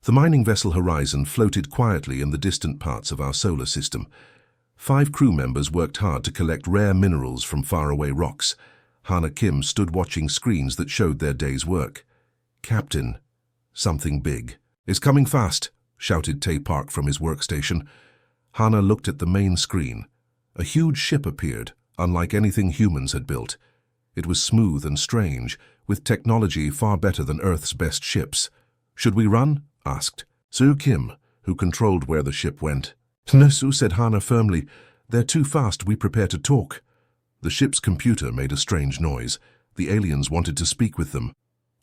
The mining vessel Horizon floated quietly in the distant parts of our solar system. 5 crew members worked hard to collect rare minerals from faraway rocks. Hana Kim stood watching screens that showed their day's work. "Captain, something big is coming fast," shouted Tae Park from his workstation. Hana looked at the main screen. A huge ship appeared, unlike anything humans had built. It was smooth and strange, with technology far better than Earth's best ships. "Should we run?" asked Soo Kim, who controlled where the ship went. "No, Soo," said Hana firmly. "They're too fast. We prepare to talk." The ship's computer made a strange noise. The aliens wanted to speak with them.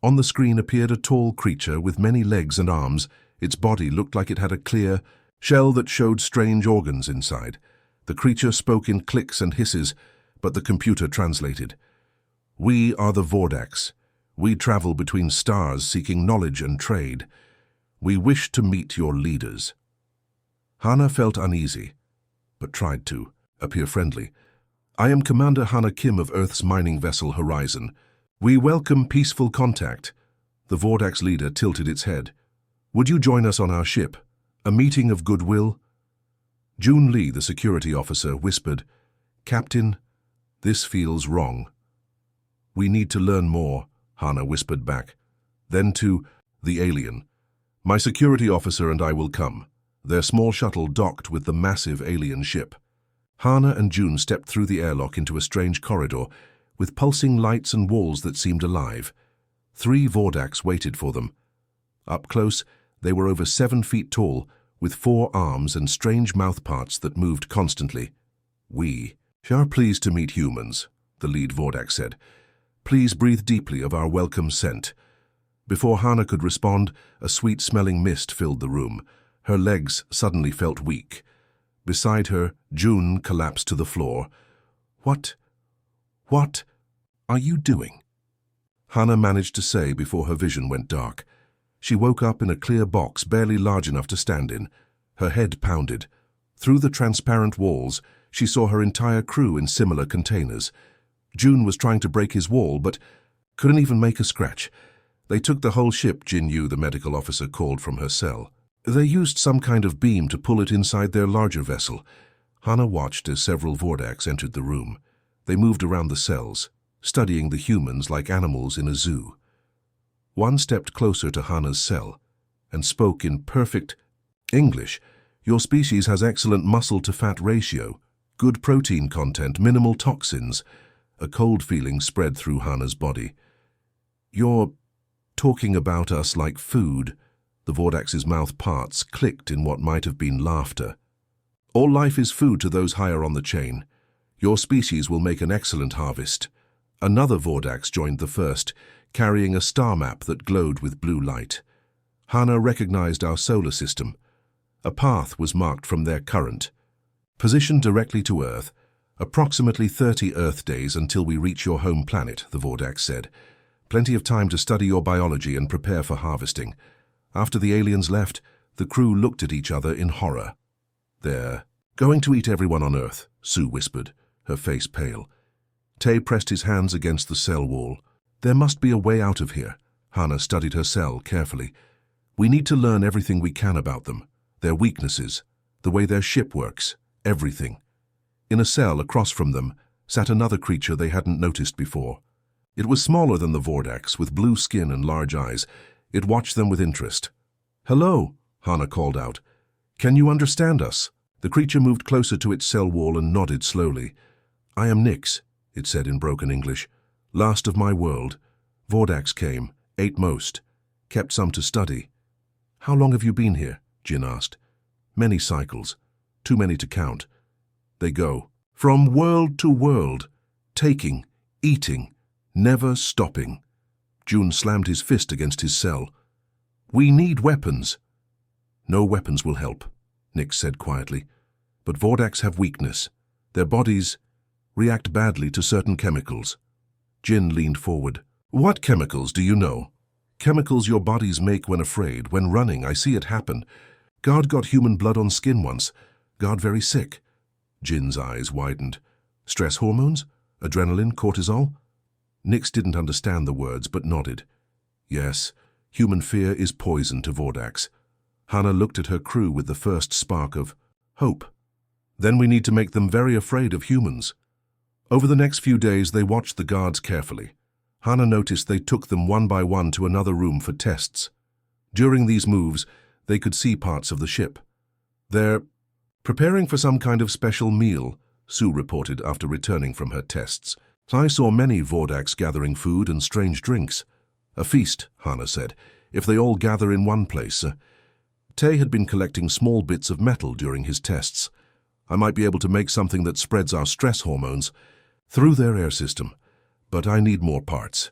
On the screen appeared a tall creature with many legs and arms. Its body looked like it had a clear shell that showed strange organs inside. The creature spoke in clicks and hisses, but the computer translated. "We are the Vordax. We travel between stars seeking knowledge and trade. We wish to meet your leaders." Hana felt uneasy, but tried to appear friendly. "I am Commander Hana Kim of Earth's mining vessel Horizon. We welcome peaceful contact." The Vordax leader tilted its head. "Would you join us on our ship? A meeting of goodwill?" June Lee, the security officer, whispered, "Captain, this feels wrong." "We need to learn more," Hana whispered back. Then to the alien, "My security officer and I will come." Their small shuttle docked with the massive alien ship. Hana and June stepped through the airlock into a strange corridor, with pulsing lights and walls that seemed alive. 3 Vordax waited for them. Up close, they were over 7 feet tall, with 4 arms and strange mouthparts that moved constantly. "We are pleased to meet humans," the lead Vordax said. "Please breathe deeply of our welcome scent." Before Hana could respond, a sweet-smelling mist filled the room. Her legs suddenly felt weak. Beside her, June collapsed to the floor. What are you doing?" Hana managed to say before her vision went dark. She woke up in a clear box barely large enough to stand in. Her head pounded. Through the transparent walls, she saw her entire crew in similar containers. June was trying to break his wall, but couldn't even make a scratch. "They took the whole ship," Jin Yu, the medical officer, called from her cell. "They used some kind of beam to pull it inside their larger vessel." Hana watched as several Vordax entered the room. They moved around the cells, studying the humans like animals in a zoo. One stepped closer to Hana's cell and spoke in perfect English. "Your species has excellent muscle-to-fat ratio, good protein content, minimal toxins." A cold feeling spread through Hana's body. "You're talking about us like food." The Vordax's mouth parts clicked in what might have been laughter. "All life is food to those higher on the chain. Your species will make an excellent harvest." Another Vordax joined the first, carrying a star map that glowed with blue light. Hana recognized our solar system. A path was marked from their current. "Positioned directly to Earth, approximately 30 Earth days until we reach your home planet," the Vordax said. "Plenty of time to study your biology and prepare for harvesting." After the aliens left, the crew looked at each other in horror. "They're going to eat everyone on Earth," Sue whispered, her face pale. Tae pressed his hands against the cell wall. "There must be a way out of here." Hana studied her cell carefully. "We need to learn everything we can about them, their weaknesses, the way their ship works, everything." In a cell across from them sat another creature they hadn't noticed before. It was smaller than the Vordax, with blue skin and large eyes. It watched them with interest. "Hello," Hana called out. "Can you understand us?" The creature moved closer to its cell wall and nodded slowly. "I am Nyx," it said in broken English. "Last of my world. Vordax came, ate most, kept some to study." "How long have you been here?" Jin asked. "Many cycles, too many to count. They go from world to world, taking, eating, never stopping." June slammed his fist against his cell. "We need weapons." "No weapons will help," Nyx said quietly. "But Vordax have weakness. Their bodies react badly to certain chemicals." Jin leaned forward. "What chemicals do you know?" "Chemicals your bodies make when afraid, when running. I see it happen. Guard got human blood on skin once. Guard very sick." Jin's eyes widened. "Stress hormones? Adrenaline, cortisol?" Nyx didn't understand the words, but nodded. "Yes, human fear is poison to Vordax. Hannah looked at her crew with the first spark of hope. Then we need to make them very afraid of humans. Over the next few days, they watched the guards carefully. Hannah noticed they took them one by one to another room for tests. During these moves, they could see parts of the ship. They're preparing for some kind of special meal, Sue reported after returning from her tests. I saw many Vordax gathering food and strange drinks. A feast, Hannah said, if they all gather in one place. Tay had been collecting small bits of metal during his tests. I might be able to make something that spreads our stress hormones through their air system. But I need more parts.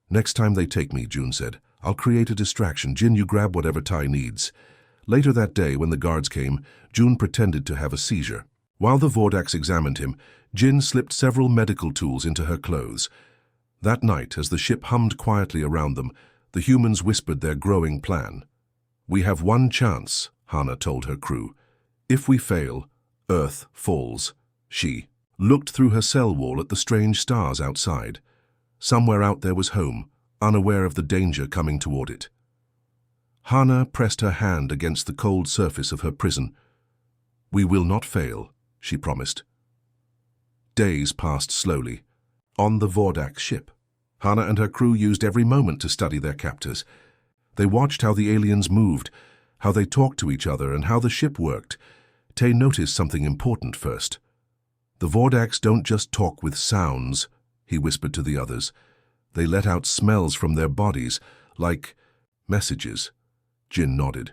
Next time they take me, June said, I'll create a distraction. Jin, you grab whatever Ty needs. Later that day, when the guards came, June pretended to have a seizure. While the Vordax examined him, Jin slipped several medical tools into her clothes. That night, as the ship hummed quietly around them, the humans whispered their growing plan. We have one chance, Hannah told her crew. If we fail, Earth falls. She looked through her cell wall at the strange stars outside. Somewhere out there was home, unaware of the danger coming toward it. Hannah pressed her hand against the cold surface of her prison. We will not fail, she promised. Days passed slowly. On the Vordax ship, Hannah and her crew used every moment to study their captors. They watched how the aliens moved, how they talked to each other, and how the ship worked. Tay noticed something important first. The Vordax don't just talk with sounds, he whispered to the others. They let out smells from their bodies, like messages. Jin nodded.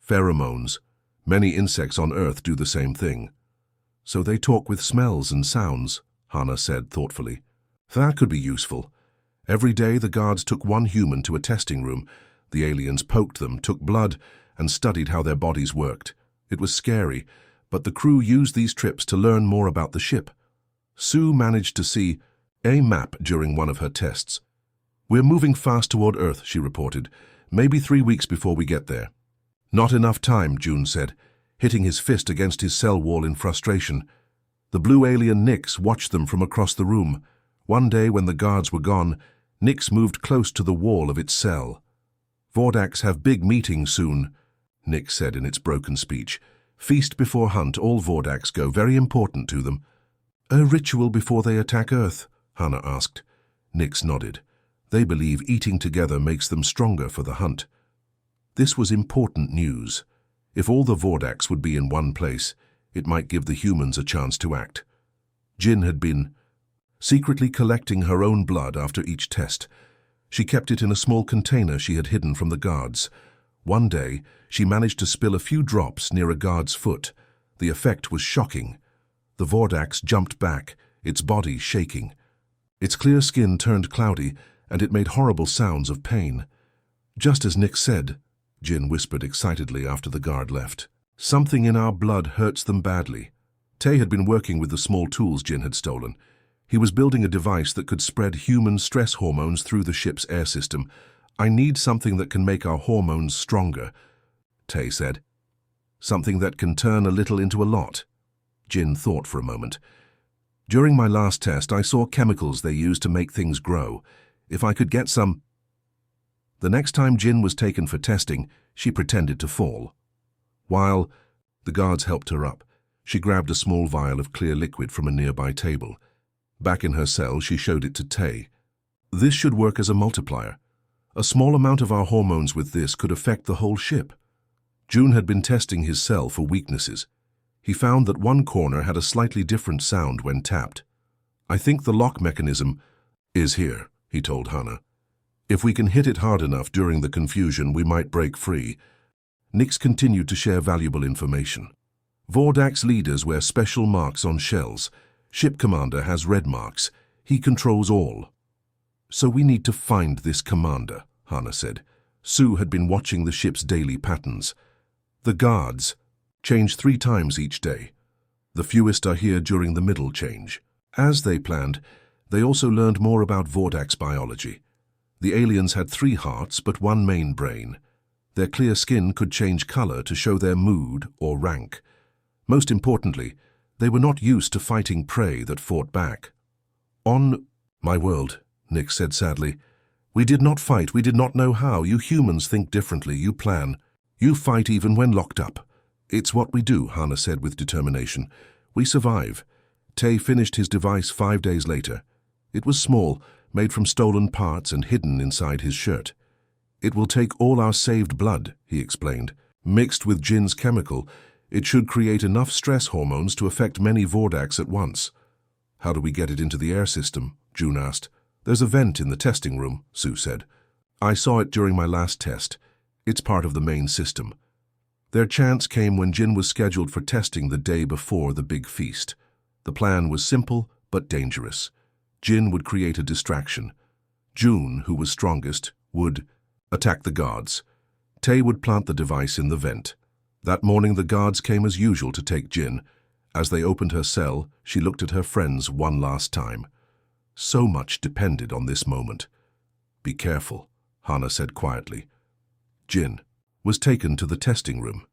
Pheromones. Many insects on Earth do the same thing. So they talk with smells and sounds, Hannah said thoughtfully. That could be useful. Every day the guards took one human to a testing room. The aliens poked them, took blood, and studied how their bodies worked. It was scary, but the crew used these trips to learn more about the ship. Sue managed to see a map during one of her tests. We're moving fast toward Earth, she reported. Maybe 3 weeks before we get there. Not enough time, June said, hitting his fist against his cell wall in frustration. The blue alien Nix watched them from across the room. One day when the guards were gone, Nix moved close to the wall of its cell. Vordax have big meeting soon, Nix said in its broken speech. Feast before hunt, all Vordax go, very important to them. A ritual before they attack Earth, Hannah asked. Nix nodded. They believe eating together makes them stronger for the hunt. This was important news. If all the Vordax would be in one place, it might give the humans a chance to act. Jin had been secretly collecting her own blood after each test. She kept it in a small container she had hidden from the guards. One day, she managed to spill a few drops near a guard's foot. The effect was shocking. The Vordax jumped back, its body shaking. Its clear skin turned cloudy, and it made horrible sounds of pain. Just as Nick said, Jin whispered excitedly after the guard left. Something in our blood hurts them badly. Tay had been working with the small tools Jin had stolen. He was building a device that could spread human stress hormones through the ship's air system. I need something that can make our hormones stronger, Tay said. Something that can turn a little into a lot. Jin thought for a moment. During my last test, I saw chemicals they use to make things grow. If I could get some... The next time Jin was taken for testing, she pretended to fall. While the guards helped her up, she grabbed a small vial of clear liquid from a nearby table. Back in her cell, she showed it to Tay. This should work as a multiplier. A small amount of our hormones with this could affect the whole ship. June had been testing his cell for weaknesses. He found that one corner had a slightly different sound when tapped. I think the lock mechanism is here, he told Hannah. If we can hit it hard enough during the confusion, we might break free. Nix continued to share valuable information. Vordax leaders wear special marks on shells. Ship commander has red marks. He controls all. So we need to find this commander, Hannah said. Sue had been watching the ship's daily patterns. The guards change 3 times each day. The fewest are here during the middle change. As they planned, they also learned more about Vordax biology. The aliens had 3 hearts but 1 main brain. Their clear skin could change color to show their mood or rank. Most importantly, they were not used to fighting prey that fought back. On my world, Nick said sadly, we did not fight, we did not know how. You humans think differently, you plan. You fight even when locked up. It's what we do, Hana said with determination. We survive. Tay finished his device 5 days later. It was small, made from stolen parts and hidden inside his shirt. It will take all our saved blood, he explained. Mixed with Jin's chemical, it should create enough stress hormones to affect many Vordax at once. How do we get it into the air system? June asked. There's a vent in the testing room, Sue said. I saw it during my last test. It's part of the main system. Their chance came when Jin was scheduled for testing the day before the big feast. The plan was simple but dangerous. Jin would create a distraction. June, who was strongest, would attack the guards. Tay would plant the device in the vent. That morning the guards came as usual to take Jin. As they opened her cell, she looked at her friends one last time. So much depended on this moment. Be careful, Hana said quietly. Jin was taken to the testing room.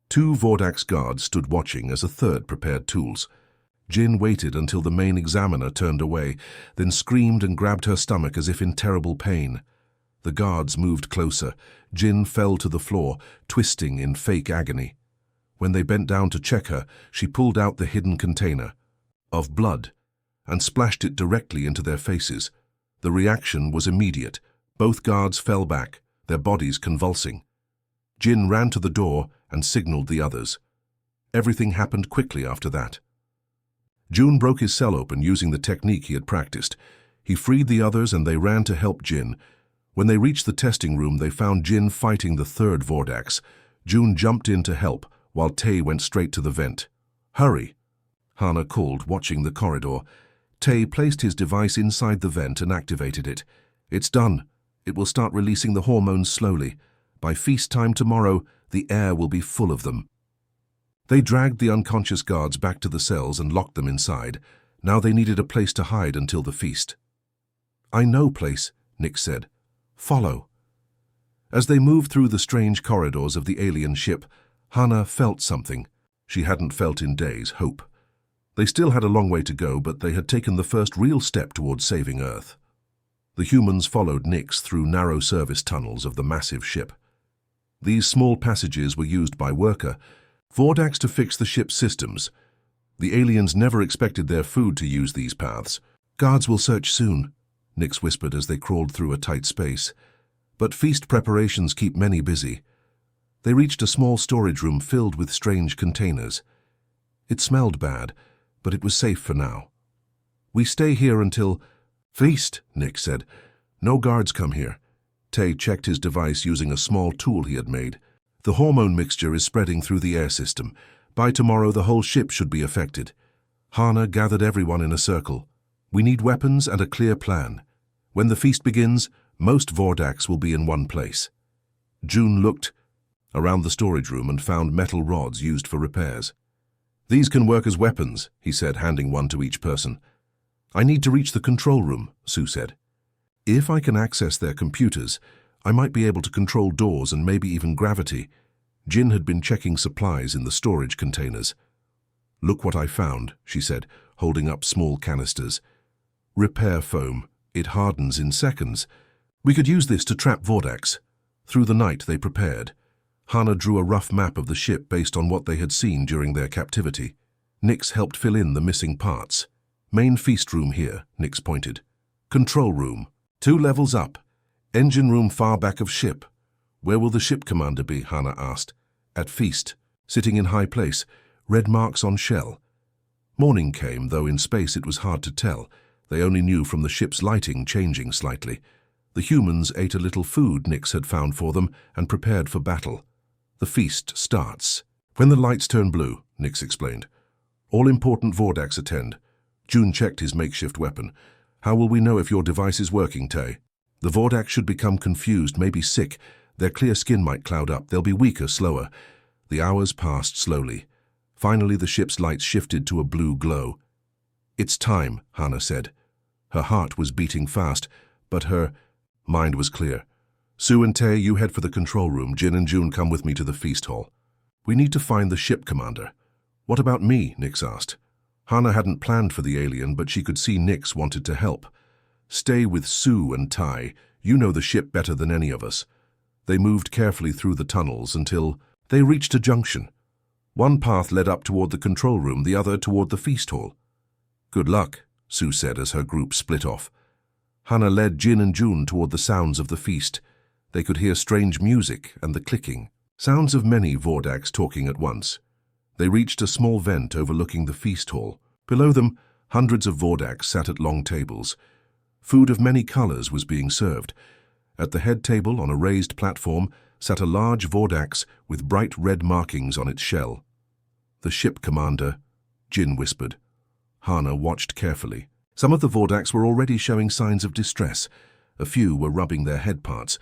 2 Vordax guards stood watching as a third prepared tools. Jin waited until the main examiner turned away, then screamed and grabbed her stomach as if in terrible pain. The guards moved closer. Jin fell to the floor, twisting in fake agony. When they bent down to check her, she pulled out the hidden container of blood and splashed it directly into their faces. The reaction was immediate. Both guards fell back, their bodies convulsing. Jin ran to the door and signaled the others. Everything happened quickly after that. June broke his cell open using the technique he had practiced. He freed the others and they ran to help Jin. When they reached the testing room, they found Jin fighting the third Vordax. June jumped in to help, while Tay went straight to the vent. Hurry, Hana called, watching the corridor. Tay placed his device inside the vent and activated it. It's done. It will start releasing the hormones slowly. By feast time tomorrow, the air will be full of them. They dragged the unconscious guards back to the cells and locked them inside. Now they needed a place to hide until the feast. I know place, Nick said. Follow. As they moved through the strange corridors of the alien ship, Hana felt something she hadn't felt in days, hope. They still had a long way to go, but they had taken the first real step towards saving Earth. The humans followed Nix through narrow service tunnels of the massive ship. These small passages were used by Worker, Vordax to fix the ship's systems. The aliens never expected their food to use these paths. Guards will search soon, Nix whispered as they crawled through a tight space. But feast preparations keep many busy. They reached a small storage room filled with strange containers. It smelled bad, but it was safe for now. We stay here until feast, Nick said. No guards come here. Tay checked his device using a small tool he had made. The hormone mixture is spreading through the air system. By tomorrow, the whole ship should be affected. Hana gathered everyone in a circle. We need weapons and a clear plan. When the feast begins, most Vordax will be in one place. June looked around the storage room and found metal rods used for repairs. These can work as weapons, he said, handing one to each person. I need to reach the control room, Sue said. If I can access their computers, I might be able to control doors and maybe even gravity. Jin had been checking supplies in the storage containers. Look what I found, she said, holding up small canisters. Repair foam. It hardens in seconds. We could use this to trap Vordax. Through the night they prepared. Hana drew a rough map of the ship based on what they had seen during their captivity. Nix helped fill in the missing parts. Main feast room here, Nix pointed. Control room. 2 levels up. Engine room far back of ship. Where will the ship commander be? Hana asked. At feast, sitting in high place, red marks on shell. Morning came, though in space it was hard to tell. They only knew from the ship's lighting changing slightly. The humans ate a little food Nix had found for them and prepared for battle. The feast starts. When the lights turn blue, Nix explained. All important Vordax attend. June checked his makeshift weapon. How will we know if your device is working, Tay? The Vordax should become confused, maybe sick. Their clear skin might cloud up. They'll be weaker, slower. The hours passed slowly. Finally, the ship's lights shifted to a blue glow. It's time, Hana said. Her heart was beating fast, but her mind was clear. Sue and Tay, you head for the control room. Jin and June come with me to the feast hall. We need to find the ship commander. What about me? Nix asked. Hana hadn't planned for the alien, but she could see Nix wanted to help. Stay with Sue and Tai. You know the ship better than any of us. They moved carefully through the tunnels until they reached a junction. One path led up toward the control room, the other toward the feast hall. "Good luck," Sue said as her group split off. Hannah led Jin and June toward the sounds of the feast. They could hear strange music and the clicking, sounds of many Vordaks talking at once. They reached a small vent overlooking the feast hall. Below them, hundreds of Vordaks sat at long tables. Food of many colors was being served. At the head table, on a raised platform, sat a large Vordaks with bright red markings on its shell. "The ship commander," Jin whispered. Hannah watched carefully. Some of the Vordaks were already showing signs of distress. A few were rubbing their head parts.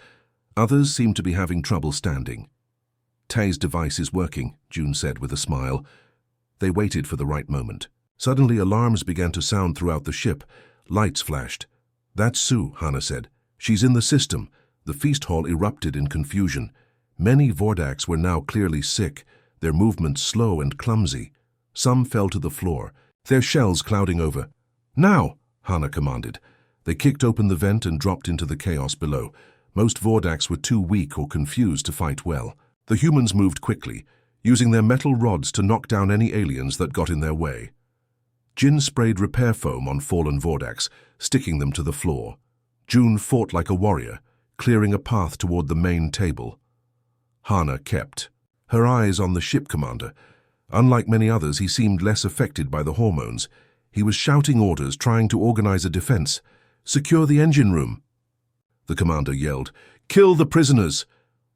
Others seemed to be having trouble standing. "Tay's device is working," June said with a smile. They waited for the right moment. Suddenly alarms began to sound throughout the ship. Lights flashed. "That's Sue," Hannah said. "She's in the system." The feast hall erupted in confusion. Many Vordaks were now clearly sick, their movements slow and clumsy. Some fell to the floor, their shells clouding over. "Now!" Hannah commanded. They kicked open the vent and dropped into the chaos below. Most Vordaks were too weak or confused to fight well. The humans moved quickly, using their metal rods to knock down any aliens that got in their way. Jin sprayed repair foam on fallen Vordaks, sticking them to the floor. June fought like a warrior, clearing a path toward the main table. Hannah kept her eyes on the ship commander. Unlike many others, he seemed less affected by the hormones. He was shouting orders, trying to organize a defense. "Secure the engine room." The commander yelled, "Kill the prisoners!"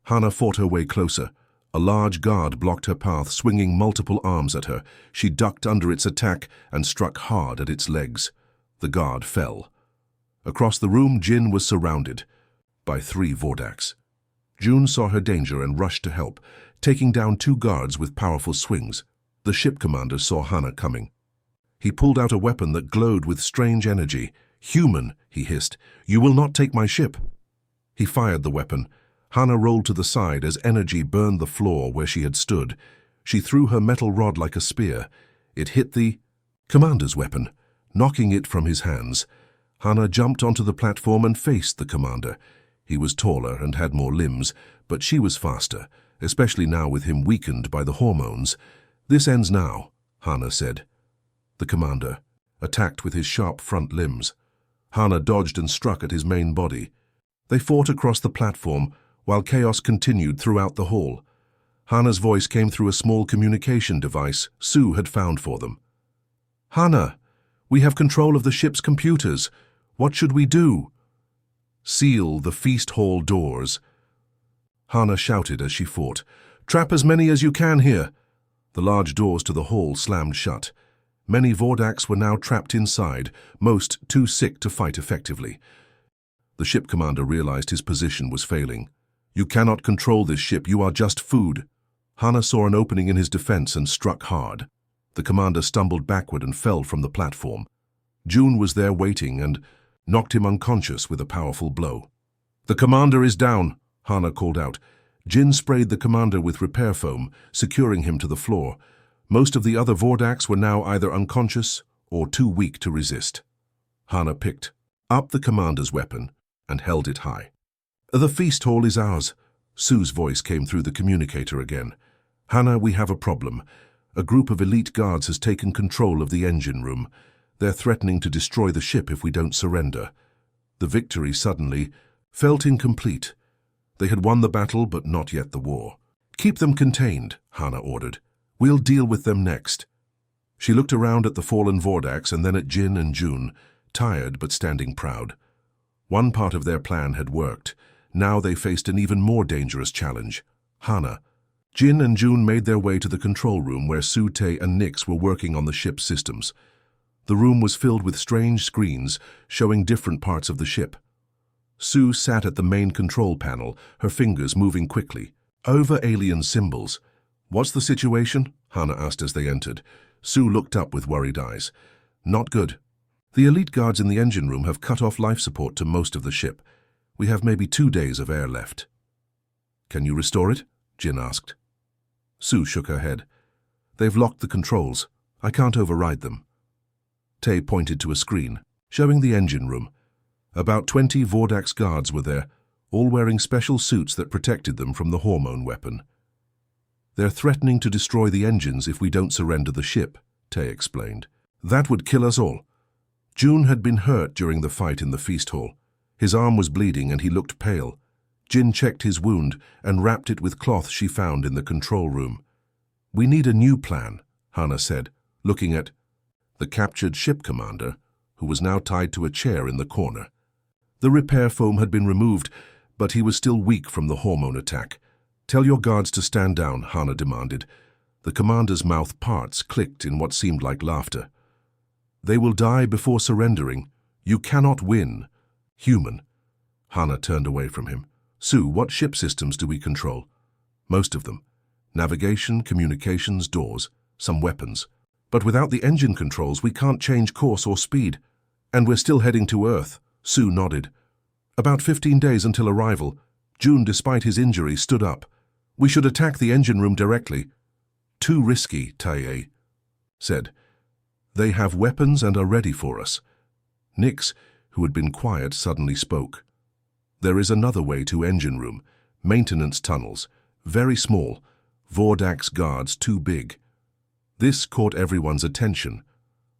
Hannah fought her way closer. A large guard blocked her path, swinging multiple arms at her. She ducked under its attack and struck hard at its legs. The guard fell. Across the room, Jin was surrounded by 3 Vordaks. June saw her danger and rushed to help, taking down 2 guards with powerful swings. The ship commander saw Hannah coming. He pulled out a weapon that glowed with strange energy. "Human," he hissed, "you will not take my ship." He fired the weapon. Hannah rolled to the side as energy burned the floor where she had stood. She threw her metal rod like a spear. It hit the commander's weapon, knocking it from his hands. Hannah jumped onto the platform and faced the commander. He was taller and had more limbs, but she was faster, especially now with him weakened by the hormones. "This ends now," Hannah said. The commander attacked with his sharp front limbs. Hannah dodged and struck at his main body. They fought across the platform, while chaos continued throughout the hall. Hannah's voice came through a small communication device Sue had found for them. "Hannah, we have control of the ship's computers. What should we do?" "Seal the feast hall doors," Hannah shouted as she fought. "Trap as many as you can here." The large doors to the hall slammed shut. Many Vordaks were now trapped inside, most too sick to fight effectively. The ship commander realized his position was failing. "You cannot control this ship, you are just food." Hannah saw an opening in his defense and struck hard. The commander stumbled backward and fell from the platform. June was there waiting and knocked him unconscious with a powerful blow. "The commander is down," Hannah called out. Jin sprayed the commander with repair foam, securing him to the floor. Most of the other Vordaks were now either unconscious or too weak to resist. Hannah picked up the commander's weapon and held it high. "The feast hall is ours." Sue's voice came through the communicator again. "Hannah, we have a problem. A group of elite guards has taken control of the engine room. They're threatening to destroy the ship if we don't surrender." The victory suddenly felt incomplete. They had won the battle, but not yet the war. "Keep them contained," Hannah ordered. "We'll deal with them next." She looked around at the fallen Vordaks and then at Jin and June, tired but standing proud. One part of their plan had worked. Now they faced an even more dangerous challenge. Hannah. Jin and June made their way to the control room where Sue, Tay, and Nix were working on the ship's systems. The room was filled with strange screens showing different parts of the ship. Sue sat at the main control panel, her fingers moving quickly over alien symbols. "What's the situation?" Hannah asked as they entered. Sue looked up with worried eyes. "Not good. The elite guards in the engine room have cut off life support to most of the ship. We have maybe 2 days of air left." "Can you restore it?" Jin asked. Sue shook her head. "They've locked the controls. I can't override them." Tay pointed to a screen, showing the engine room. About 20 Vordaks guards were there, all wearing special suits that protected them from the hormone weapon. "They're threatening to destroy the engines if we don't surrender the ship," Tay explained. "That would kill us all." June had been hurt during the fight in the feast hall. His arm was bleeding and he looked pale. Jin checked his wound and wrapped it with cloth she found in the control room. "We need a new plan," Hana said, looking at the captured ship commander, who was now tied to a chair in the corner. The repair foam had been removed, but he was still weak from the hormone attack. "Tell your guards to stand down," Hana demanded. The commander's mouth parts clicked in what seemed like laughter. "They will die before surrendering. You cannot win." "Human." Hana turned away from him. "Sue, what ship systems do we control?" "Most of them. Navigation, communications, doors, some weapons. But without the engine controls, we can't change course or speed. And we're still heading to Earth." Sue nodded. "About 15 days until arrival." June, despite his injury, stood up. "We should attack the engine room directly." "Too risky," Taye said. "They have weapons and are ready for us." Nix, who had been quiet, suddenly spoke. "There is another way to engine room. Maintenance tunnels. Very small. Vordax guards too big." This caught everyone's attention.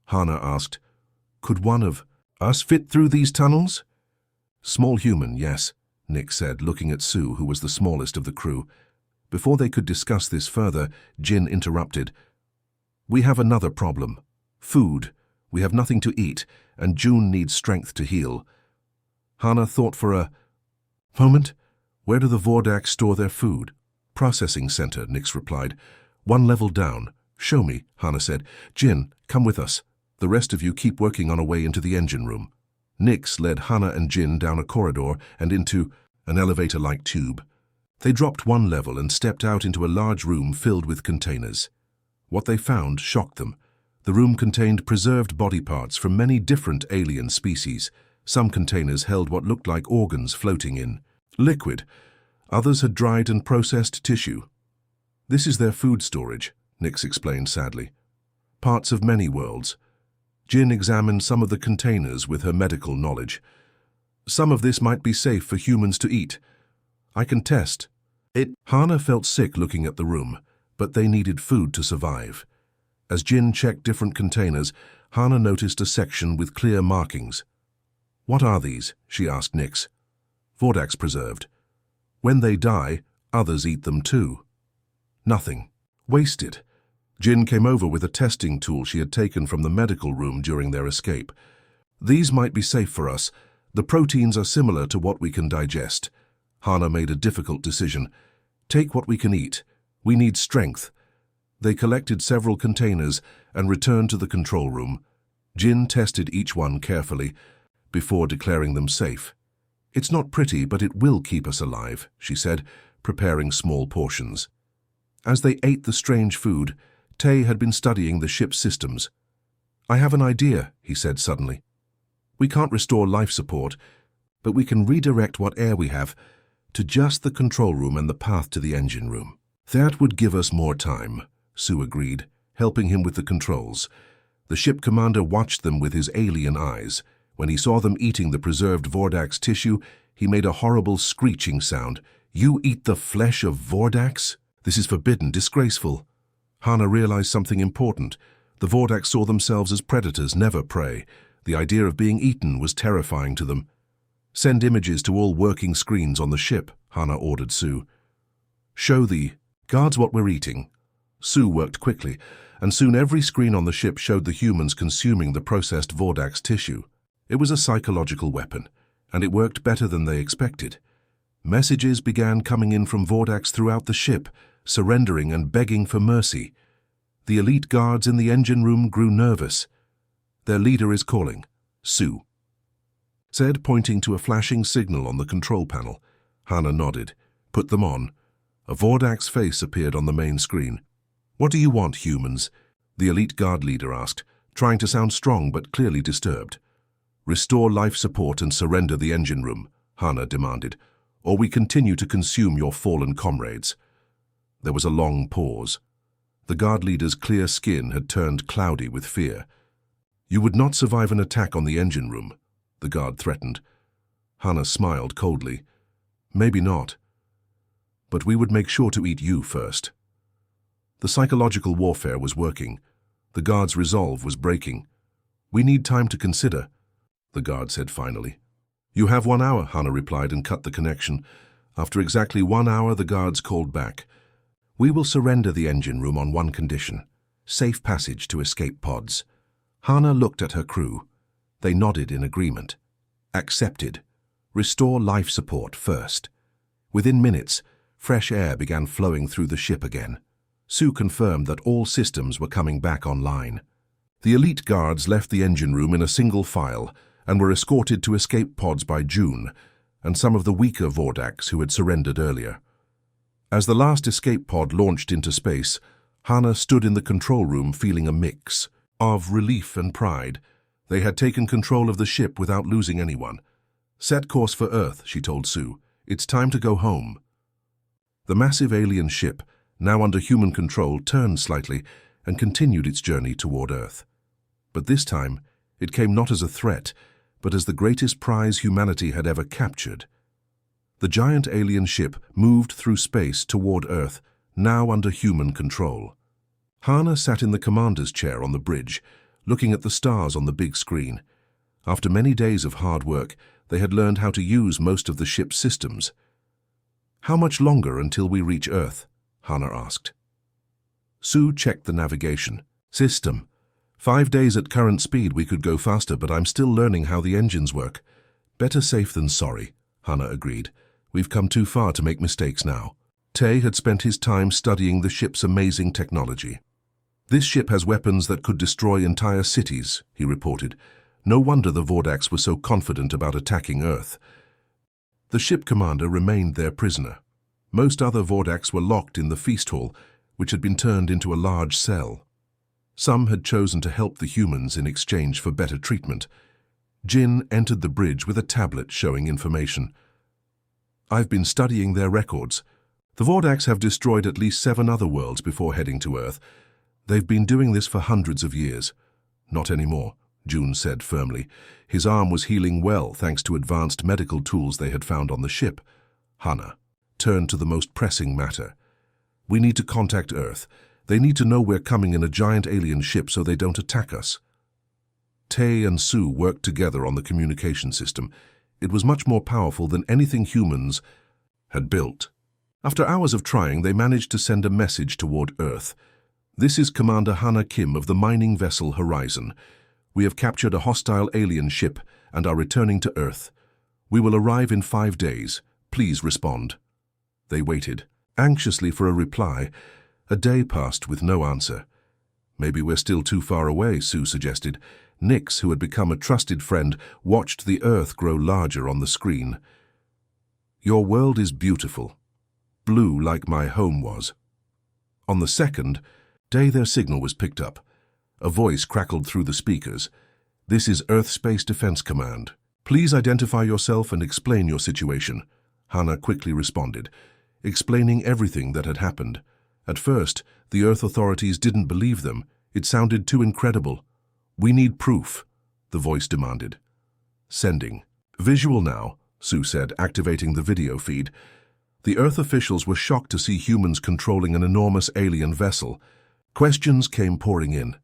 Hana asked, "Could one of us fit through these tunnels?" "Small human, yes," Nick said, looking at Sue, who was the smallest of the crew. Before they could discuss this further, Jin interrupted. "We have another problem. Food. We have nothing to eat, and June needs strength to heal." Hana thought for a moment. "Where do the Vordax store their food?" "Processing center," Nix replied. "One level down." "Show me," Hana said. "Jin, come with us. The rest of you keep working on a way into the engine room." Nix led Hana and Jin down a corridor and into an elevator-like tube. They dropped one level and stepped out into a large room filled with containers. What they found shocked them. The room contained preserved body parts from many different alien species. Some containers held what looked like organs floating in liquid. Others had dried and processed tissue. "This is their food storage," Nix explained sadly. "Parts of many worlds." Jin examined some of the containers with her medical knowledge. "Some of this might be safe for humans to eat. I can test it." Hana felt sick looking at the room, but they needed food to survive. As Jin checked different containers, Hana noticed a section with clear markings. "What are these?" she asked Nix. "Vordax preserved. When they die, others eat them too." "Nothing. Wasted." Jin came over with a testing tool she had taken from the medical room during their escape. "These might be safe for us. The proteins are similar to what we can digest." Hana made a difficult decision. "Take what we can eat. We need strength." They collected several containers and returned to the control room. Jin tested each one carefully before declaring them safe. "It's not pretty, but it will keep us alive," she said, preparing small portions. As they ate the strange food, Tay had been studying the ship's systems. "I have an idea," he said suddenly. "We can't restore life support, but we can redirect what air we have to just the control room and the path to the engine room." "That would give us more time," Sue agreed, helping him with the controls. The ship commander watched them with his alien eyes. When he saw them eating the preserved Vordax tissue, he made a horrible screeching sound. "You eat the flesh of Vordax? This is forbidden, disgraceful." Hana realized something important. The Vordax saw themselves as predators, never prey. The idea of being eaten was terrifying to them. "Send images to all working screens on the ship," Hana ordered Sue. "Show the guards what we're eating." Sue worked quickly, and soon every screen on the ship showed the humans consuming the processed Vordax tissue. It was a psychological weapon, and it worked better than they expected. Messages began coming in from Vordax throughout the ship, surrendering and begging for mercy. The elite guards in the engine room grew nervous. "Their leader is calling," Sue said, pointing to a flashing signal on the control panel. Hana nodded. "Put them on." A Vordax face appeared on the main screen. "What do you want, humans?" the elite guard leader asked, trying to sound strong but clearly disturbed. "Restore life support and surrender the engine room," Hana demanded, "or we continue to consume your fallen comrades." There was a long pause. The guard leader's clear skin had turned cloudy with fear. "You would not survive an attack on the engine room," the guard threatened. Hana smiled coldly. Maybe not. But we would make sure to eat you first. The psychological warfare was working. The guard's resolve was breaking. We need time to consider, the guard said finally. You have 1 hour, Hana replied and cut the connection. After exactly 1 hour, the guards called back. We will surrender the engine room on one condition: safe passage to escape pods. Hana looked at her crew. They nodded in agreement. Accepted. Restore life support first. Within minutes, fresh air began flowing through the ship again. Sue confirmed that all systems were coming back online. The elite guards left the engine room in a single file and were escorted to escape pods by June and some of the weaker Vordaks who had surrendered earlier. As the last escape pod launched into space, Hana stood in the control room feeling a mix of relief and pride. They had taken control of the ship without losing anyone. Set course for Earth, she told Sue. It's time to go home. The massive alien ship, now under human control, turned slightly and continued its journey toward Earth. But this time, it came not as a threat, but as the greatest prize humanity had ever captured. The giant alien ship moved through space toward Earth, now under human control. Hana sat in the commander's chair on the bridge, looking at the stars on the big screen. After many days of hard work, they had learned how to use most of the ship's systems. How much longer until we reach Earth? Hana asked. Sue checked the navigation. System. 5 days at current speed we could go faster, but I'm still learning how the engines work. Better safe than sorry, Hana agreed. We've come too far to make mistakes now. Tay had spent his time studying the ship's amazing technology. This ship has weapons that could destroy entire cities, he reported. No wonder the Vordaks were so confident about attacking Earth. The ship commander remained their prisoner. Most other Vordaks were locked in the feast hall, which had been turned into a large cell. Some had chosen to help the humans in exchange for better treatment. Jin entered the bridge with a tablet showing information. I've been studying their records. The Vordaks have destroyed at least 7 other worlds before heading to Earth. They've been doing this for hundreds of years. Not anymore, Jun said firmly. His arm was healing well thanks to advanced medical tools they had found on the ship. Hana turned to the most pressing matter. We need to contact Earth. They need to know we're coming in a giant alien ship so they don't attack us. Tay and Sue worked together on the communication system. It was much more powerful than anything humans had built. After hours of trying, they managed to send a message toward Earth. This is Commander Hana Kim of the mining vessel Horizon. We have captured a hostile alien ship and are returning to Earth. We will arrive in 5 days. Please respond. They waited, anxiously for a reply. A day passed with no answer. Maybe we're still too far away, Sue suggested. Nix, who had become a trusted friend, watched the Earth grow larger on the screen. Your world is beautiful. Blue like my home was. On the second day their signal was picked up. A voice crackled through the speakers. This is Earth Space Defense Command. Please identify yourself and explain your situation. Hana quickly responded, explaining everything that had happened. At first, the Earth authorities didn't believe them. It sounded too incredible. We need proof, the voice demanded. Sending. Visual now, Sue said, activating the video feed. The Earth officials were shocked to see humans controlling an enormous alien vessel. Questions came pouring in.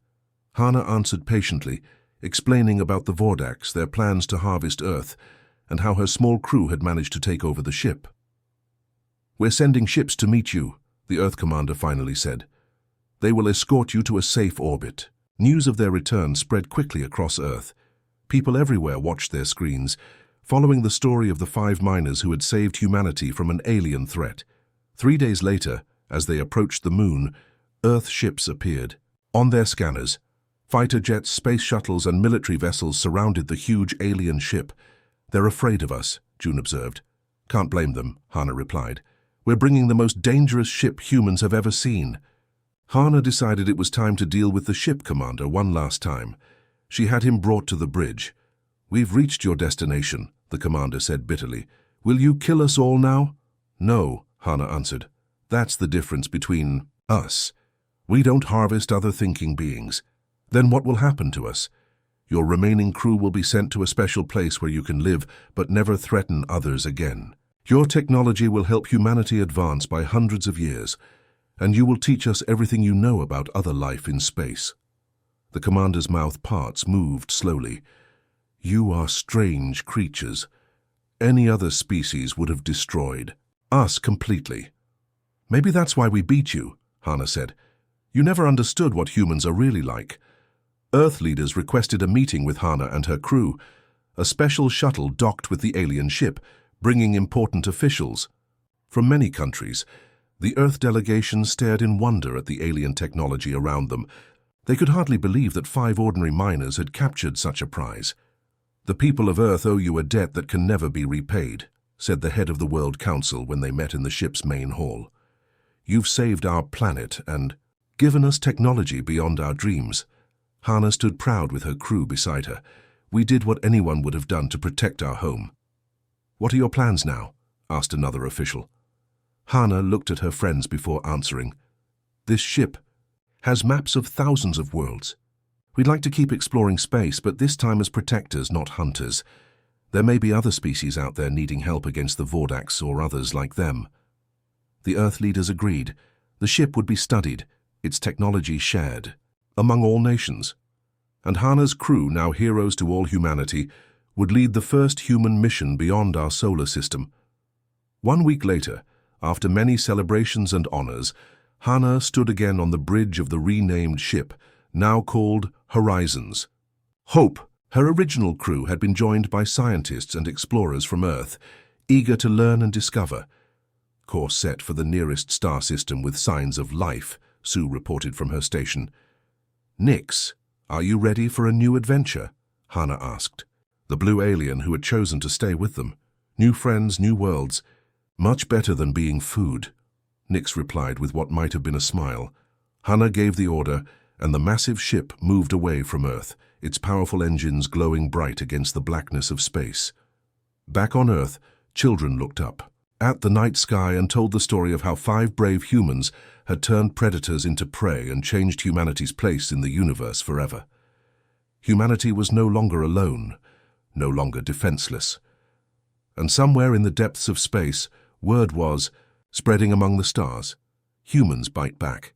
Hana answered patiently, explaining about the Vordaks, their plans to harvest Earth, and how her small crew had managed to take over the ship. We're sending ships to meet you, the Earth commander finally said. They will escort you to a safe orbit. News of their return spread quickly across Earth. People everywhere watched their screens, following the story of the 5 miners who had saved humanity from an alien threat. 3 days later, as they approached the moon, Earth ships appeared. On their scanners, fighter jets, space shuttles, and military vessels surrounded the huge alien ship. They're afraid of us, June observed. Can't blame them, Hana replied. We're bringing the most dangerous ship humans have ever seen. Hana decided it was time to deal with the ship commander one last time. She had him brought to the bridge. We've reached your destination, the commander said bitterly. Will you kill us all now? No, Hana answered. That's the difference between us. We don't harvest other thinking beings. Then what will happen to us? Your remaining crew will be sent to a special place where you can live but never threaten others again. Your technology will help humanity advance by hundreds of years, and you will teach us everything you know about other life in space. The commander's mouth parts moved slowly. You are strange creatures. Any other species would have destroyed us completely. Maybe that's why we beat you, Hana said. You never understood what humans are really like. Earth leaders requested a meeting with Hana and her crew. A special shuttle docked with the alien ship, bringing important officials. From many countries, the Earth delegation stared in wonder at the alien technology around them. They could hardly believe that 5 ordinary miners had captured such a prize. The people of Earth owe you a debt that can never be repaid, said the head of the World Council when they met in the ship's main hall. You've saved our planet and given us technology beyond our dreams. Hana stood proud with her crew beside her. We did what anyone would have done to protect our home. What are your plans now? Asked another official. Hana looked at her friends before answering. This ship has maps of thousands of worlds. We'd like to keep exploring space, but this time as protectors, not hunters. There may be other species out there needing help against the Vordax or others like them. The Earth leaders agreed. The ship would be studied, its technology shared, among all nations. And Hana's crew, now heroes to all humanity, would lead the first human mission beyond our solar system. 1 week later, after many celebrations and honors, Hana stood again on the bridge of the renamed ship, now called Horizons. Hope, her original crew, had been joined by scientists and explorers from Earth, eager to learn and discover. Course set for the nearest star system with signs of life, Sue reported from her station. Nix, are you ready for a new adventure? Hana asked. The blue alien who had chosen to stay with them. New friends, new worlds. Much better than being food. Nix replied with what might have been a smile. Hana gave the order, and the massive ship moved away from Earth, its powerful engines glowing bright against the blackness of space. Back on Earth, children looked up at the night sky and told the story of how 5 brave humans had turned predators into prey and changed humanity's place in the universe forever. Humanity was no longer alone, no longer defenseless. And somewhere in the depths of space, word was spreading among the stars. Humans bite back.